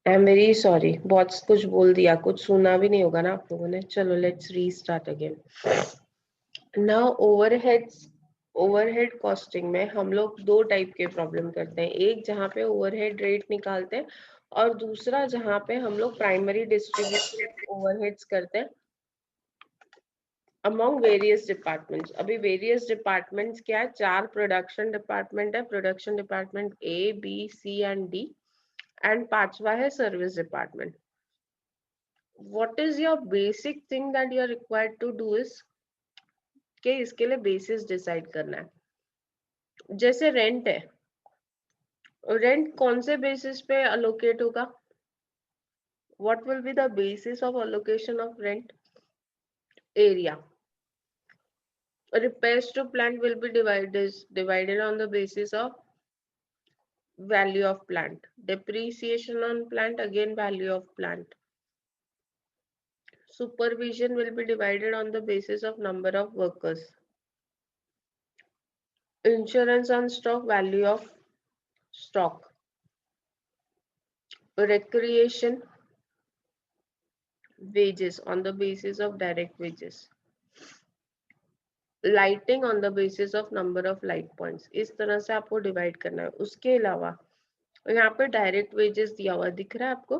I am very sorry, बहुत कुछ बोल दिया, कुछ सुना भी नहीं होगा ना आप लोगों ने. चलो let's restart again. Now overhead costing में हम लोग दो टाइप के प्रॉब्लम करते हैं. एक जहाँ पे ओवरहेड रेट निकालते हैं और दूसरा जहाँ पे हम लोग प्राइमरी डिस्ट्रीब्यूशन ओवरहेड्स करते हैं अमॉन्ग वेरियस डिपार्टमेंट्स. अभी वेरियस डिपार्टमेंट्स क्या है? 4 प्रोडक्शन डिपार्टमेंट है. Production department A B C and D and 5वां है service department. what is your basic thing that you are required to do is कि इसके लिए बेसिस डिसाइड करना है. जैसे रेंट है, रेंट कौन से बेसिस पे अलोकेट होगा? what will be the basis of allocation of rent? area. Repairs to plant will be divided on the basis of value of plant. Depreciation on plant, again value of plant. Supervision will be divided on the basis of number of workers. Insurance on stock, value of stock. Recreation wages on the basis of direct wages. Lighting on the basis of number of light points. इस तरह से आपको divide करना है. उसके अलावा यहाँ पे डायरेक्ट वेजेस दिया हुआ दिख रहा है आपको.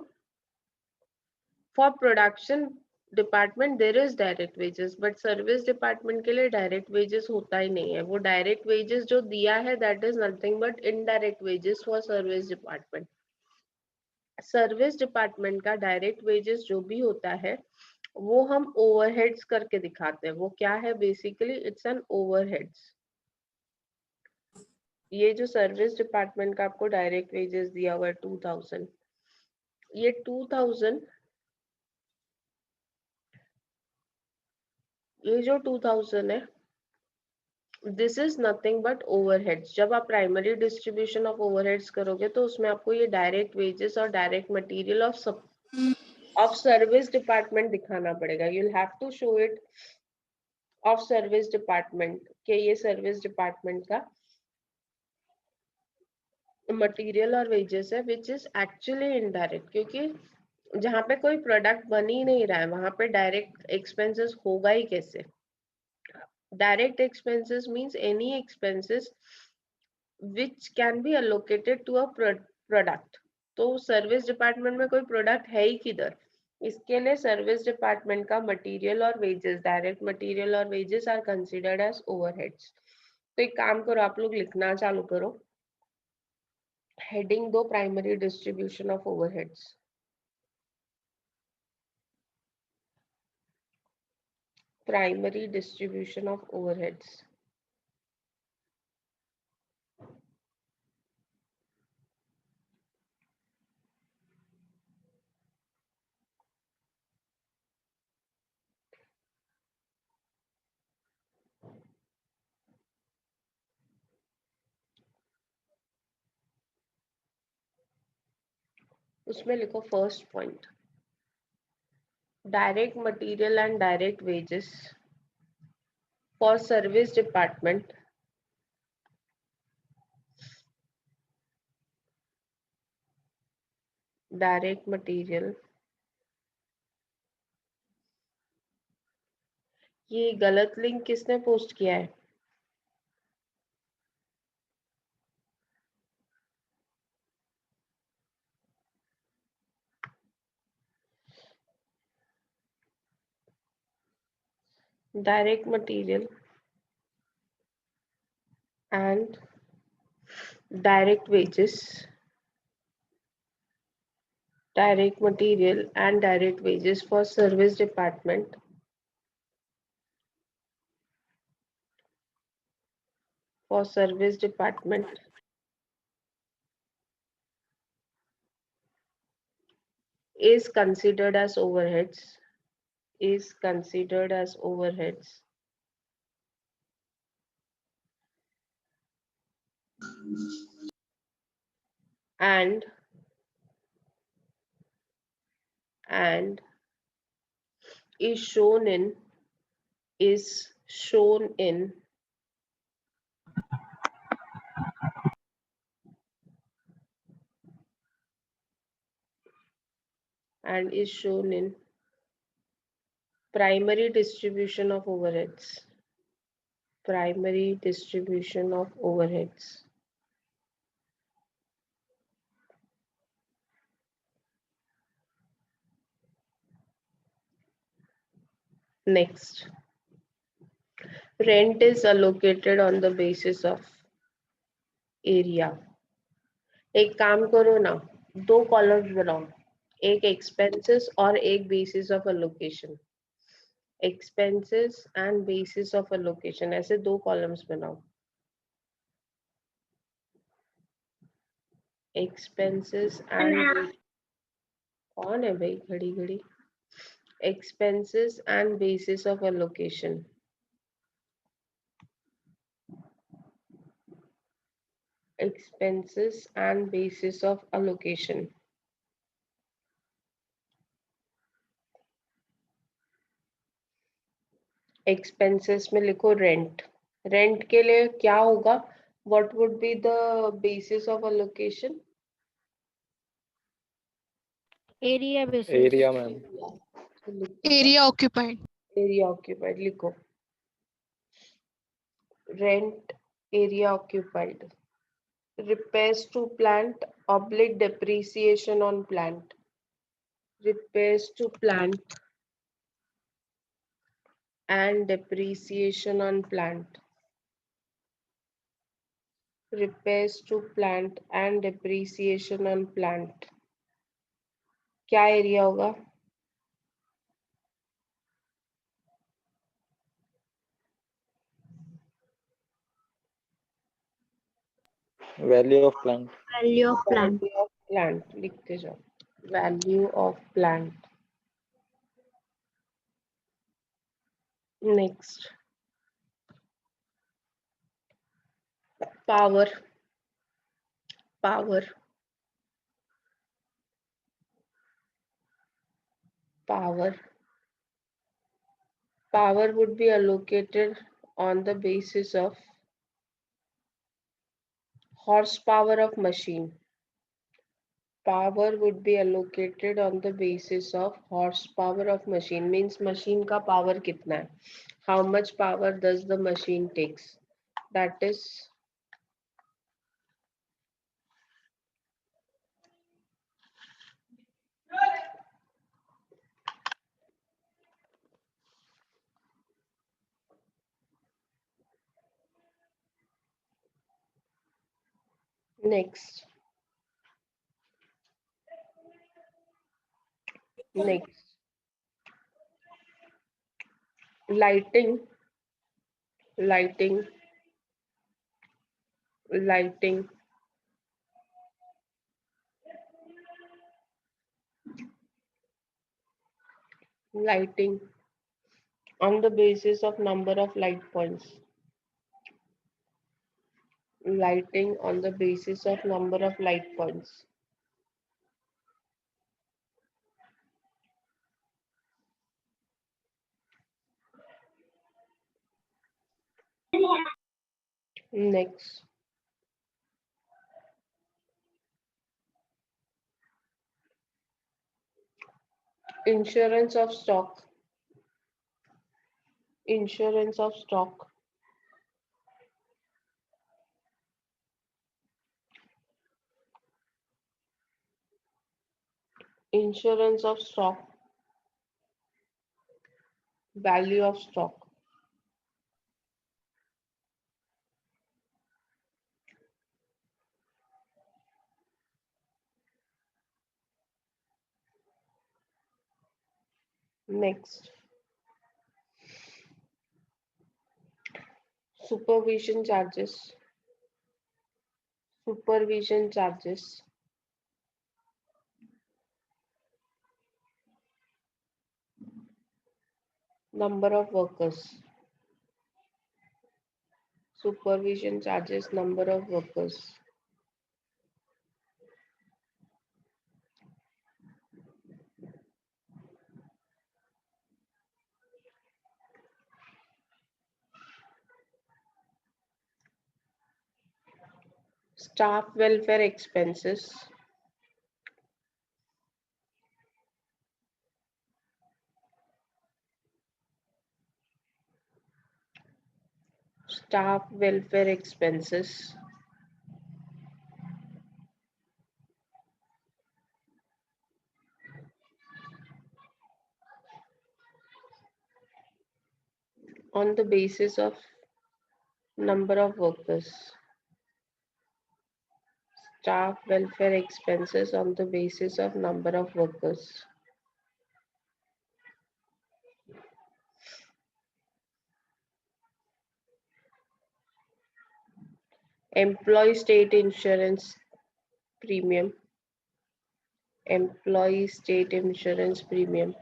For production department there is direct wages, but service department के लिए डायरेक्ट वेजेस होता ही नहीं है. वो डायरेक्ट वेजेस जो दिया है that is nothing but indirect wages for service department. Service department का डायरेक्ट वेजेस जो भी होता है वो हम ओवरहेड्स करके दिखाते हैं. वो क्या है? Basically it's an overheads. ये जो सर्विस डिपार्टमेंट का आपको डायरेक्ट वेजेस दिया हुआ है 2000, ये 2000, ये जो 2000 है this is nothing but overheads. जब आप प्राइमरी डिस्ट्रीब्यूशन ऑफ ओवरहेड्स करोगे तो उसमें आपको ये डायरेक्ट वेजेस और direct material of service department दिखाना पड़ेगा. You will have to show it of service department के ये सर्विस डिपार्टमेंट का मटेरियल और वेजेस है विच इज एक्चुअली इनडायरेक्ट. क्योंकि जहाँ पे कोई प्रोडक्ट बन ही नहीं रहा है वहां पे डायरेक्ट एक्सपेंसेस होगा ही कैसे? Direct expenses means any expenses which can be allocated to a product. तो सर्विस डिपार्टमेंट में कोई प्रोडक्ट है ही किधर? इसके लिए सर्विस डिपार्टमेंट का मटेरियल और वेजेस, डायरेक्ट मटेरियल और wages are considered as overheads. तो एक काम करो, आप लोग लिखना चालू करो. हेडिंग दो primary distribution of overheads. Primary distribution of overheads. उसमें लिखो first point, direct material and direct wages for service department direct material. ये गलत लिंक किसने पोस्ट किया है? direct material and direct wages, direct material and direct wages for service department is considered as overheads, is considered as overheads and is shown in and is shown in primary distribution of overheads. Primary distribution of overheads. Next, rent is allocated on the basis of area. एक काम करो ना, दो columns बनाओ, एक expenses और एक basis of allocation. Expenses and bases of allocation, ऐसे दो कॉलम्स बनाओ. एक्सपेंसेस एंड, कौन है भाई घड़ी घड़ी? Expenses and bases of allocation. Expenses and basis of allocation. Expenses में लिखो rent. Rent के लिए क्या होगा? What would be the basis of allocation? Area basis. Area, ma'am. Area occupied. Area occupied लिखो. Rent, area occupied. Repairs to plant oblique depreciation on plant. Repairs to plant and depreciation on plant. Repairs to plant and depreciation on plant. क्या area होगा? Value of plant. Value of plant. Value of plant लिखते जाओ. Value of plant. Next, power. Power. Power. Power would be allocated on the basis of horsepower of machine. Power would be allocated on the basis of horsepower of machine. Means machine का power कितना है? How much power does the machine takes? That is next. Next, lighting. Lighting. Lighting. Lighting on the basis of number of light points. Lighting on the basis of number of light points. Next, insurance of stock. Insurance of stock. Insurance of stock. Value of stock. Next, supervision charges. Supervision charges. Number of workers. Supervision charges, number of workers. Staff welfare expenses. staff welfare expenses, on the basis of number of workers. Staff welfare expenses on the basis of number of workers. Employee state insurance premium. Employee state insurance premium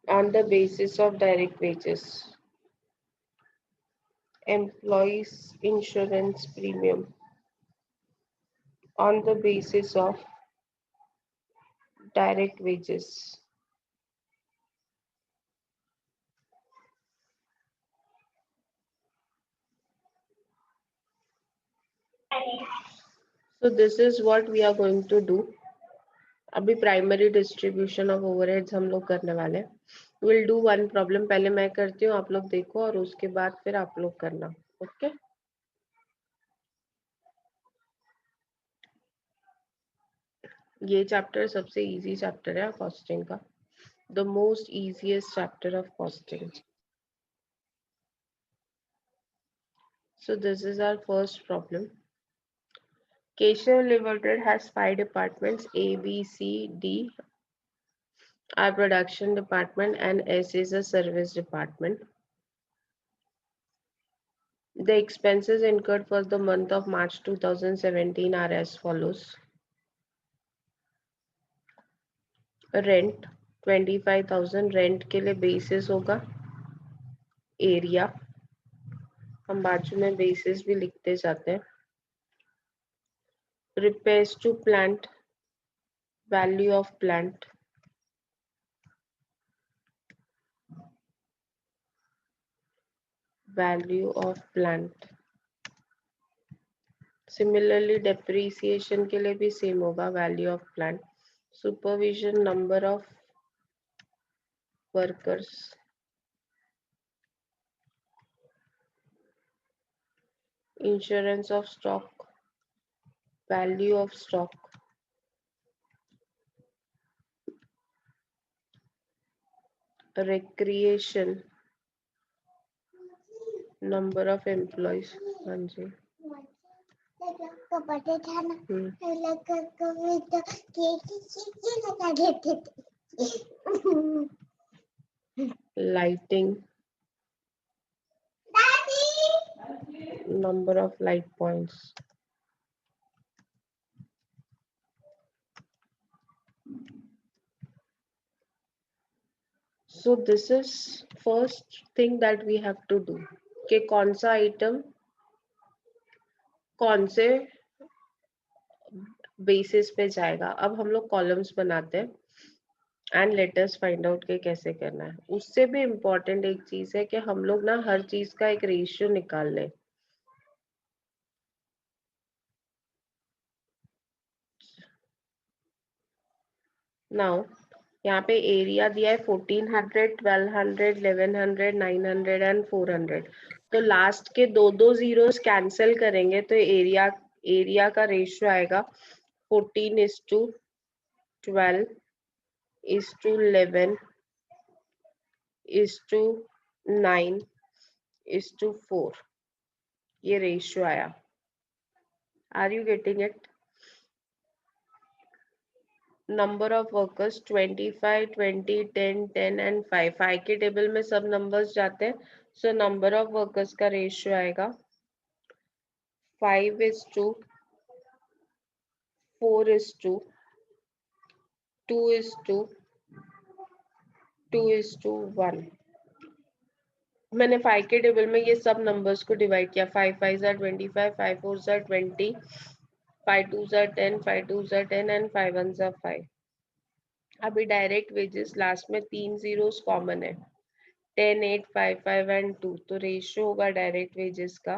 on the basis of direct wages. Employees insurance premium on the basis of direct wages. So this is what we are going to do. अभी primary distribution of overheads हम लोग करने वाले हैं. Will do one problem. पहले मैं करती हूँ, आप लोग देखो, और उसके बाद फिर आप लोग करना. ओके ये चैप्टर सबसे इजी चैप्टर है कॉस्टिंग का. The most easiest chapter of costing. So this is our first problem. Keshav Limited has 5 departments: A, B, C, D are production department, and S is a service department. The expenses incurred for the month of March 2017 are as follows. Rent 25,000. Rent के लिए basis होगा area. हम बाजू में basis भी लिखते जाते हैं. Repairs to plant, value of plant. Value of plant. Similarly, depreciation के लिए भी सेम होगा, value of plant. Supervision, number of workers. Insurance of stock, value of stock. Recreation, number of employees. हाँ जी. Lighting, number of light points. So this is first thing that we have to do कि कौन सा item कौन से basis पे जाएगा. अब हम लोग कॉलम्स बनाते हैं and let us find out के कैसे करना है. उससे भी इम्पोर्टेंट एक चीज है कि हम लोग ना हर चीज का एक रेशियो निकाल लें. नाउ यहाँ पे एरिया दिया है 1400, 1200, 1100, 900 एंड 400. तो लास्ट के दो जीरोस कैंसिल करेंगे तो एरिया का रेशियो आएगा 14:12 11 9 4. ये रेशियो आया. Are you getting it? Number of workers 25, 20, 10, 10 and 5. 5 के टेबल में सब नंबर्स जाते हैं. सो नंबर ऑफ वर्कर्स का रेशियो आएगा 5:4:2:1. मैंने 5 के टेबल में ये सब नंबर्स को डिवाइड किया. 5 5 are 25, 5 4 are 20, 5 2 are 10, 5 2 are 10 and 5 1 are 5. अभी डायरेक्ट वेजेस लास्ट में 3 जीरोस कॉमन है. 10, 8, 5, 5 एंड 2. तो रेशियो होगा डायरेक्ट वेजेस का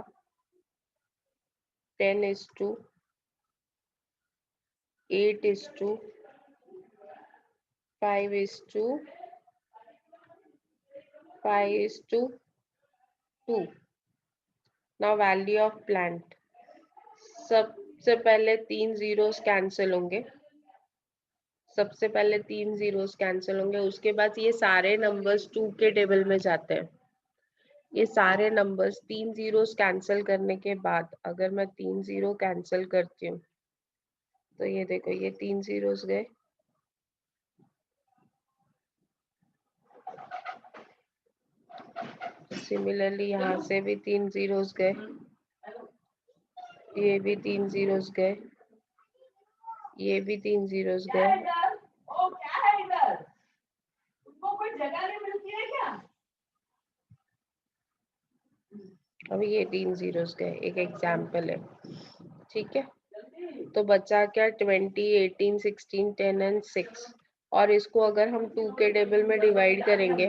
10:8:5:5:2. नाउ वैल्यू ऑफ प्लांट, सबसे पहले 3 जीरोस कैंसिल होंगे, सबसे पहले 3 जीरोस कैंसिल होंगे, उसके बाद ये सारे नंबर्स 2 के टेबल में जाते हैं। ये सारे नंबर्स 3 जीरोस कैंसिल करने के बाद अगर मैं 3 जीरो कैंसिल करती हूँ तो ये देखो ये 3 जीरोस गए, सिमिलरली यहाँ से भी 3 जीरोस गए, ये भी 3 जीरोस गए, ये भी 3 जीरोस गए, अब ये 3 जीरोस गए। एक एग्जाम्पल है, ठीक है। तो बचा क्या 20, 18, 16, 10 एंड 6। और इसको अगर हम 2 के टेबल में डिवाइड करेंगे,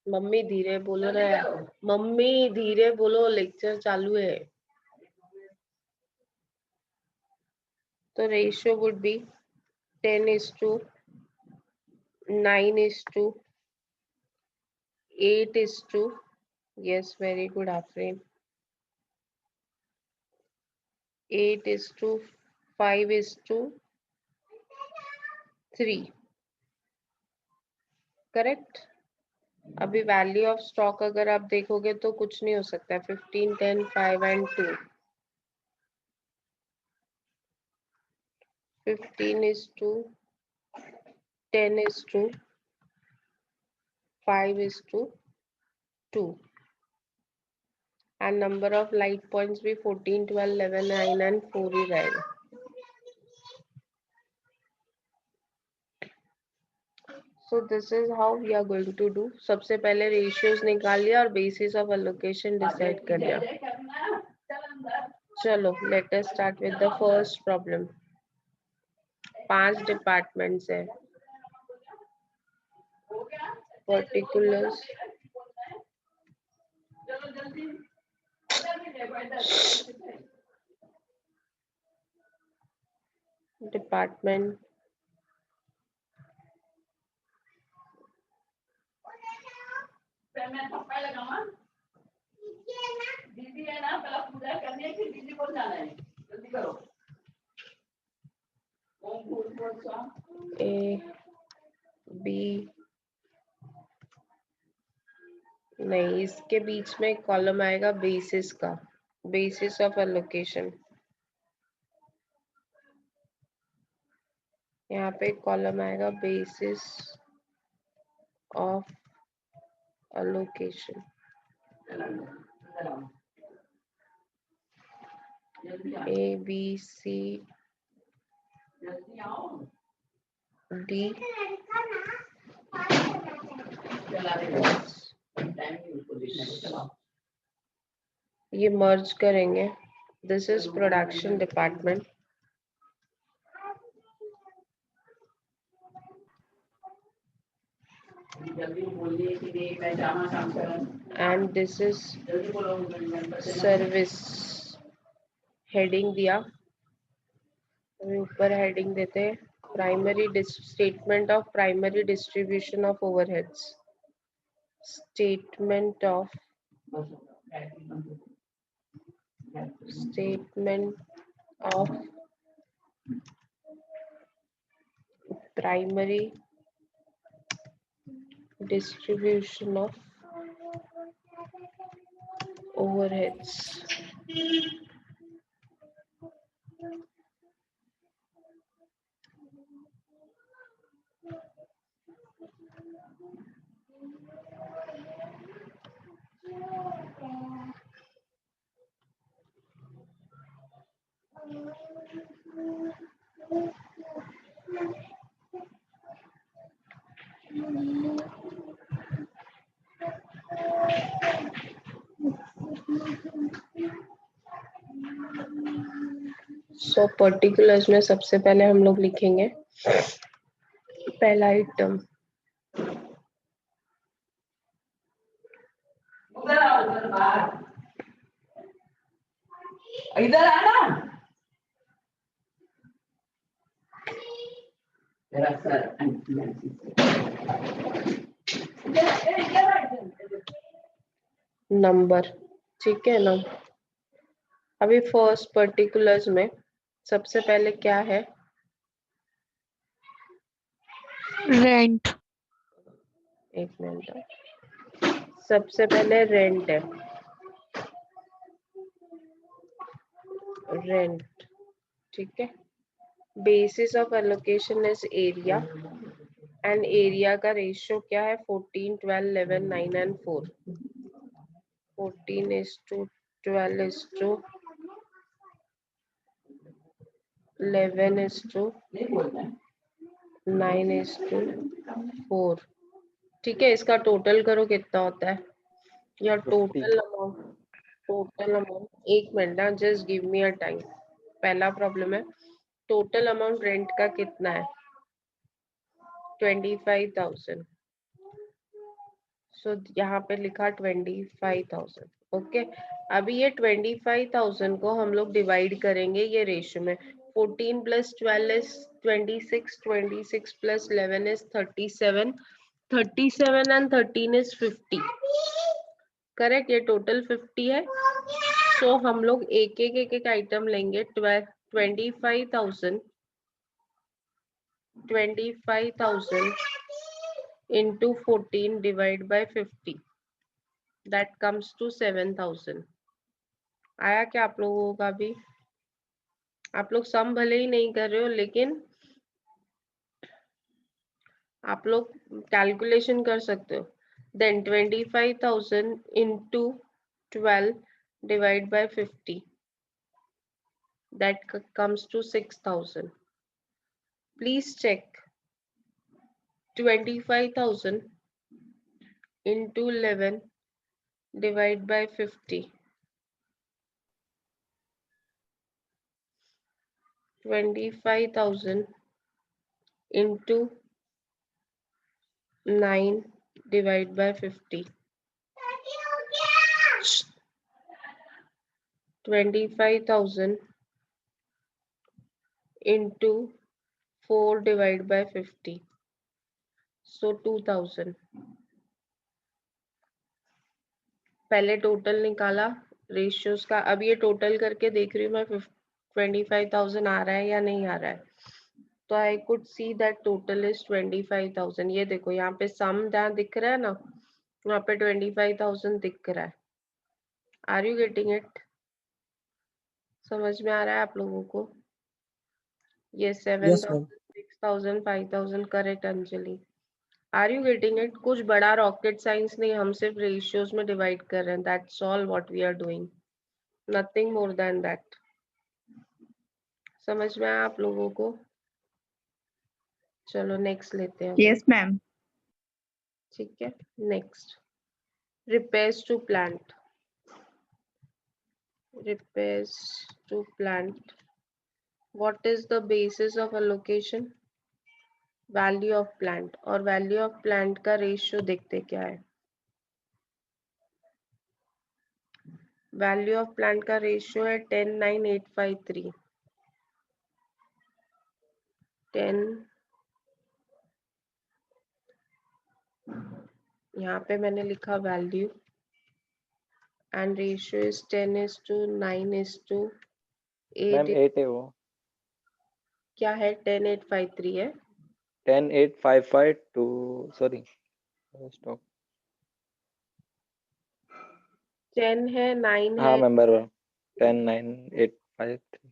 मम्मी धीरे बोलो ना यार, मम्मी धीरे बोलो, लेक्चर चालू है। तो ratio would be 10:9:8:, yes, very good Afreen, 8:5:3, correct. अभी वैल्यू ऑफ स्टॉक अगर आप देखोगे तो कुछ नहीं हो सकता है, 15, 10, 5 and 2, 15:10:5:2 and number of light points भी 14, 12, 11, 9 एंड 4 ही रहेगा। So this is how we are going to do. सबसे पहले ratios निकाल लिया और basis of allocation decide कर लिया। चलो let us start with the first problem. 5 departments है, particulars, डिपार्टमेंट, ए बी, नहीं इसके बीच में कॉलम आएगा बेसिस का, बेसिस ऑफ एलोकेशन। यहाँ पे कॉलम आएगा basis of allocation, A B C D, ये मर्ज करेंगे। This is production department and this is service. Heading दिया, ऊपर हेडिंग देते हैं primary statement of primary distribution of overheads, statement of primary distribution of overheads. So particulars में सबसे पहले हम लोग लिखेंगे पहला आइटम, इधर आना नंबर, ठीक है ना। अभी फर्स्ट पर्टिकुलर्स में सबसे पहले क्या है? रेंट। एक मिनट, सबसे पहले रेंट है, रेंट, ठीक है। Basis of allocation is area and area का रेशियो क्या है? 14, 12, 11, 9 एंड 4। 14:12:11:4 9:4। ठीक है, इसका टोटल करो कितना होता है? या 50. टोटल अमाउंट, एक मिनट ना, just give me a time. पहला प्रॉब्लम है टोटल अमाउंट रेंट का कितना है? 25,000। सो यहाँ पे लिखा 25,000। ओके, अभी ये 25,000 को हम लोग डिवाइड करेंगे ये रेशियो में। 14 + 12 is 26, 26 + 11 is 37, 37 and 13 is 50। Correct, ये टोटल 50 है। सो हम लोग एक एक आइटम लेंगे। 25,000 into 14 divided by 50, that comes to 7,000। आया क्या आप लोगों का भी? आप लोग सम भले ही नहीं कर रहे हो, लेकिन आप लोग कैलकुलेशन कर सकते हो। Then 25,000 into 12 divided by 50, that comes to 6,000। Please check 25,000 into 11 divided by 50, 25,000 into 9 divided by 50, 25,000 into 4 divided by 50, so 2,000। पहले टोटल निकाला रेशियोज का, अब ये टोटल करके देख रही हूँ मैं 25,000 आ रहा है या नहीं आ रहा है। तो I could see that total is 25,000। ये देखो यहाँ पे सम जहाँ दिख रहा है ना, वहाँ पे 25,000 दिख रहा है। Are you getting it? समझ में आ रहा है आप लोगों को? ये 7,000, 6,000, 5,000 correct Anjali. Are you getting it? कुछ बड़ा रॉकेट साइंस नहीं, हम सिर्फ रेशियोज में डिवाइड कर रहे हैं। That's all what we are doing, nothing more than that. समझ में आया आप लोगों को? चलो नेक्स्ट लेते हैं। Yes ma'am. ठीक है, next repairs to plant। repairs to plant, what is the basis of allocation? value of plant, और value of plant का रेशियो देखते क्या है? value of plant का रेशियो है 10,9,853। 10, यहाँ पे मैंने लिखा value and ratio is 10:9:8। Ma'am 8 है वो। क्या है? 10,853 है। 10,855 to sorry stop 10 है, 9 हाँ है। मैम बराबर 10,9,853।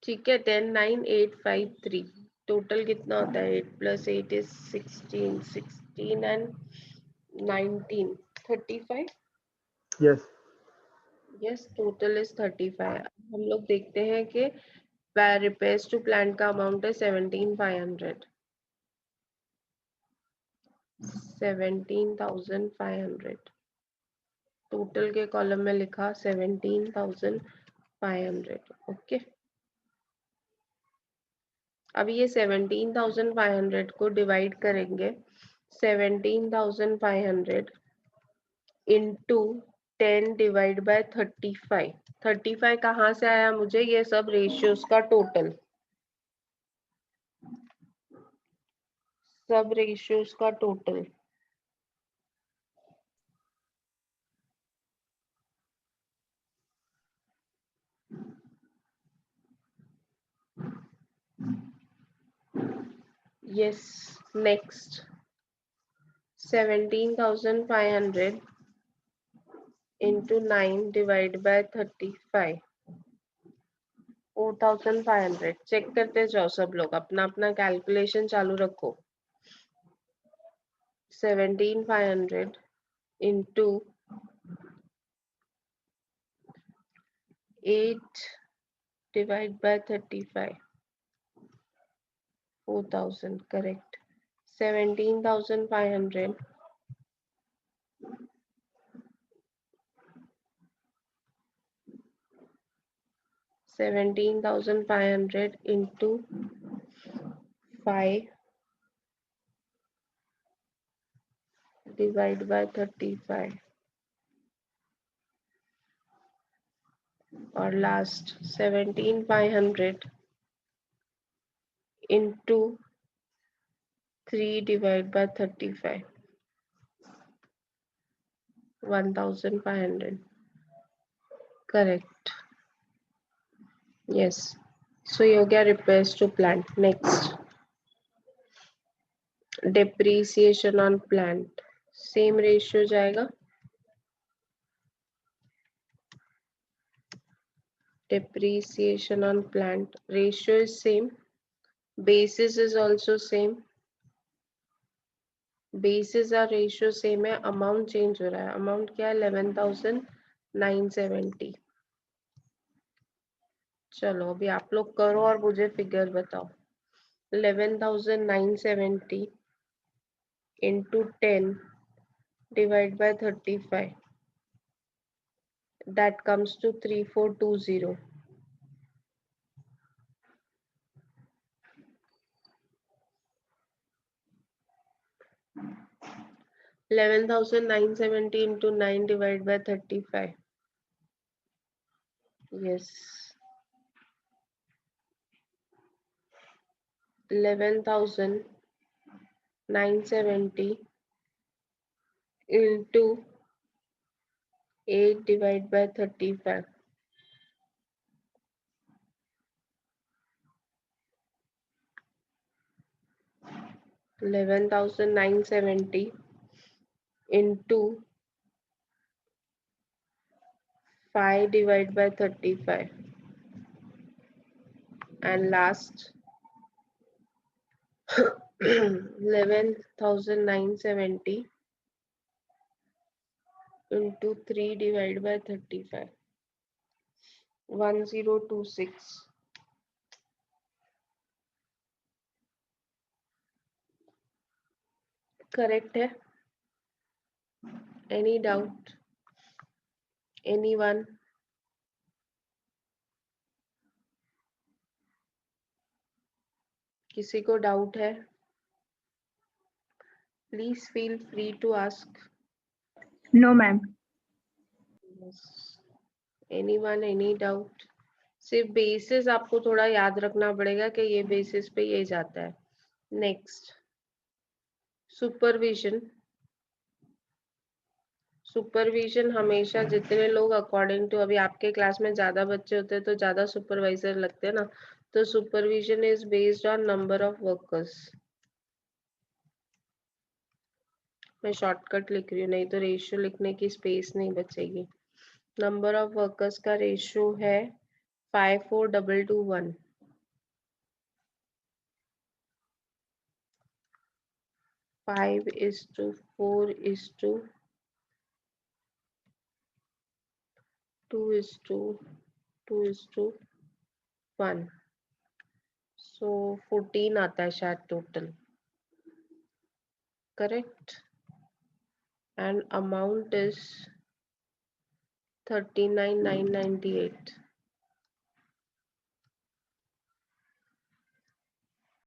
ठीक है, 10,9,853। टोटल कितना होता है? 8 + 8 is 16, 16 and 19, 35। Yes. Yes, total is 35। हम लोग देखते हैं कि रिपेयर्स टू प्लांट का अमाउंट है 17,500। 17,500 टोटल के कॉलम में लिखा 17,500। ओके, अब ये 17,500 को डिवाइड करेंगे 17,500 into 10 divided by 35। 35 कहाँ से आया मुझे? ये सब रेशियोज का टोटल, सब रेशियोज का total. Yes, next 17,500 into 9 divided by 35, 4,500। Check करते जाओ सब लोग, अपना अपना कैलकुलेशन चालू रखो। 17,500 into 8 divided by 35, 4,000, correct। 17,500 17,500 into 5 divided by 35, और last 17,500 into 3 divided by 35, 1,500, correct। yes, so you get repairs to plant। next, depreciation on plant, same ratio जाएगा। depreciation on plant ratio is same, basis is also same, basis और ratio same है, amount change हो रहा है। amount क्या है? 11,970। चलो अभी आप लोग करो और मुझे फिगर बताओ। 11,970 into 10 divided by 35, that comes to 3420। 11,970 into 9 divided by 35, yes, 11,970 into 8 divided by 35, 11,970 into 5 divided by 35, and last 11,970 into 3 divided by 35, 1026। Correct है? Any doubt? एनीवन? किसी को डाउट है? Please feel free to ask. No, ma'am. Anyone, any doubt? सिर्फ basis आपको थोड़ा याद रखना पड़ेगा कि ये बेसिस पे ये जाता है। Next, supervision. सुपरविजन हमेशा जितने लोग अकॉर्डिंग टू, अभी आपके क्लास में ज्यादा बच्चे होते हैं तो ज्यादा सुपरवाइजर लगते हैं ना, तो supervision is based on number of workers. मैं शॉर्टकट लिख रही हूँ, नहीं तो रेशियो लिखने की स्पेस नहीं बचेगी। नंबर ऑफ वर्कर्स का रेशियो है 54221। 5:4:2:1, सो 14 आता है शायद total, correct. And amount is 39,998।